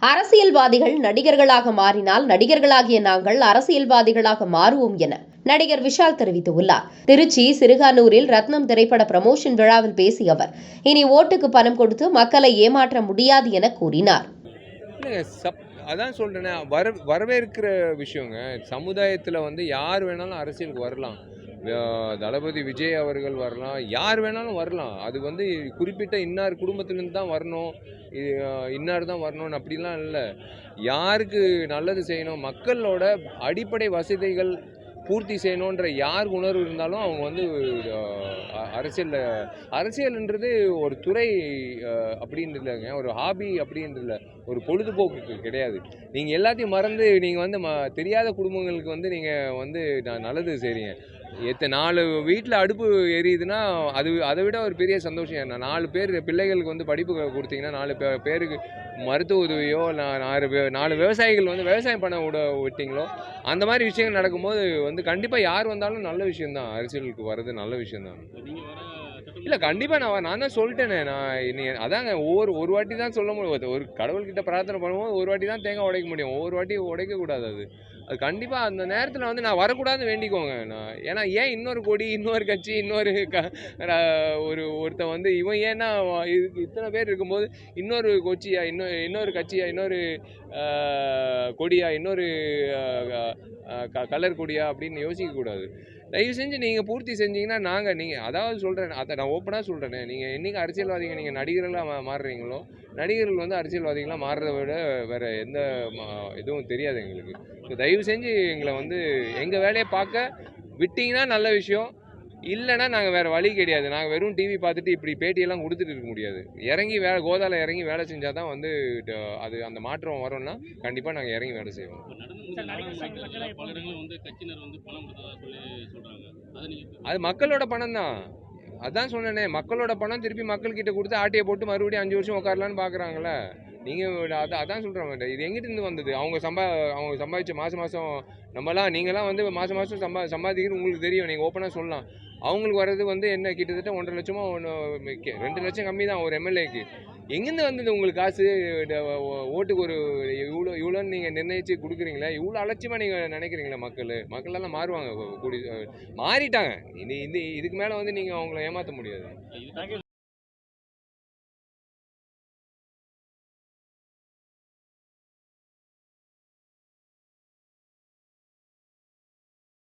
அரசியல்வாதிகள் நடிகர்களாக மாறினால் நடிகர்களாகிய நாங்கள் அரசியல்வாதிகளாக மாறுவோம் என நடிகர் விஷால் தெரிவித்துள்ளார். திருச்சி சிறுகானூரில் ரத்னம் திரைப்பட ப்ரமோஷன் விழாவில் பேசிய அவர், இனி ஓட்டுக்கு பணம் கொடுத்து மக்களை ஏமாற்ற முடியாது என கூறினார். அதான் சொல்றேன், வரவேற்கிற விஷயங்க. சமுதாயத்தில் யார் வேணாலும் அரசியலுக்கு வரலாம். தளபதி விஜய் அவர்கள் வரலாம், யார் வேணாலும் வரலாம். அது குறிப்பிட்ட இன்னார் குடும்பத்திலேருந்து தான் வரணும், இன்னார் தான் வரணும்னு அப்படிலாம் இல்லை. யாருக்கு நல்லது செய்யணும், மக்களோட அடிப்படை வசதிகள் பூர்த்தி செய்யணுன்ற யார் உணர்வு இருந்தாலும் அவங்க அரசியல்ன்றது ஒரு துறை அப்படின்றது இல்லைங்க, ஒரு ஹாபி அப்படின்றது இல்லை, ஒரு பொழுதுபோக்கு கிடையாது. நீங்கள் எல்லாத்தையும் மறந்து நீங்கள் தெரியாத குடும்பங்களுக்கு நீங்கள் நல்லது செய்கிறீங்க. 4 வீட்டில் அடுப்பு எரியுதுன்னா அதை விட ஒரு பெரிய சந்தோஷம் என்ன? 4 பேர் பிள்ளைகளுக்கு படிப்பு கொடுத்தீங்கன்னா, 4 பேருக்கு மருத்துவ உதவியோ, 4 விவசாயிகள் விவசாயம் பண்ண விட்டீங்களோ, அந்த மாதிரி விஷயங்கள் நடக்கும்போது கண்டிப்பாக யார் வந்தாலும் நல்ல விஷயம்தான். அரசியலுக்கு வர்றது நல்ல விஷயம்தான். இல்லை, கண்டிப்பாக நான் தான் சொல்லிட்டேனே. அதாங்க ஒரு வாட்டி தான் சொல்ல முடியும். ஒரு கடவுள்கிட்ட பிரார்த்தனை பண்ணும்போது ஒரு வாட்டி தான் தேங்காய் உடைக்க முடியும், ஒவ்வொரு வாட்டி உடைக்கக்கூடாது. அது கண்டிப்பாக அந்த நேரத்தில் நான் வரக்கூடாதுன்னு வேண்டிக்கோங்க. ஏன்னா ஏன் இன்னொரு கொடி, இன்னொரு கட்சி, ஒருத்தன் இவன் ஏன்னா இத்தனை பேர் இருக்கும்போது இன்னொரு கொச்சியா, இன்னொரு கட்சியா, இன்னொரு கொடியா, இன்னொரு கலர் கொடியா அப்படின்னு யோசிக்கக்கூடாது. தயவு செஞ்சு நீங்கள் பூர்த்தி செஞ்சீங்கன்னா அதாவது சொல்கிறேன், அதை நான் ஓப்பனாக சொல்கிறேனே, நீங்கள் என்றைக்கு அரசியல்வாதிகள் நீங்கள் நடிகர்களாக மாறுறீங்களோ, நடிகர்கள் அரசியல்வாதிகளாக மாறுறதை விட வேறு எந்த இதுவும் தெரியாது எங்களுக்கு. ஸோ தயவு செஞ்சு எங்களை எங்கள் வேலையை பார்க்க விட்டிங்கன்னா நல்ல விஷயம். இல்லைன்னா நாங்கள் வேறு வழி கிடையாது. நாங்கள் வெறும் டிவி பார்த்துட்டு இப்படி பேட்டியெல்லாம் கொடுத்துட்டு இருக்க முடியாது. கோதாவில் இறங்கி வேலை செஞ்சால் தான் அது அந்த மாற்றம் வரும்னா கண்டிப்பாக நாங்கள் இறங்கி வேலை செய்வோம். அது மக்களோட பணம் தான். அதான் சொன்னேனே, மக்களோட பணம் திருப்பி மக்கள்கிட்ட கொடுத்து ஆட்டையை போட்டு மறுபடியும் 5 வருஷம் உட்காரலான்னு பார்க்குறாங்களே. நீங்கள் அதான் சொல்கிறேன், இது எங்கிட்டிருந்து வந்தது? அவங்க சம்பாதிச்ச மாதம் நம்மலாம் நீங்களாம் மாதம் சம்பாதிக்கிறது உங்களுக்கு தெரியும், நீங்கள் ஓப்பனாக சொல்லலாம். அவங்களுக்கு வர்றது என்ன, கிட்டத்தட்ட 1.5 லட்சமோ 2 லட்சம் கம்மி தான் ஒரு எம்எல்ஏக்கு. எங்கேருந்து வந்தது உங்களுக்கு காசு? ஓட்டுக்கு ஒரு இவ்வளோன்னு நீங்கள் நிர்ணயித்து கொடுக்குறீங்களே, இவ்வளோ அலட்சியமாக நீங்கள் நினைக்கிறீங்களா? மக்களெல்லாம் மாறுவாங்க, மாறிட்டாங்க. இதுக்கு மேலே நீங்கள் அவங்கள ஏமாற்ற முடியாது.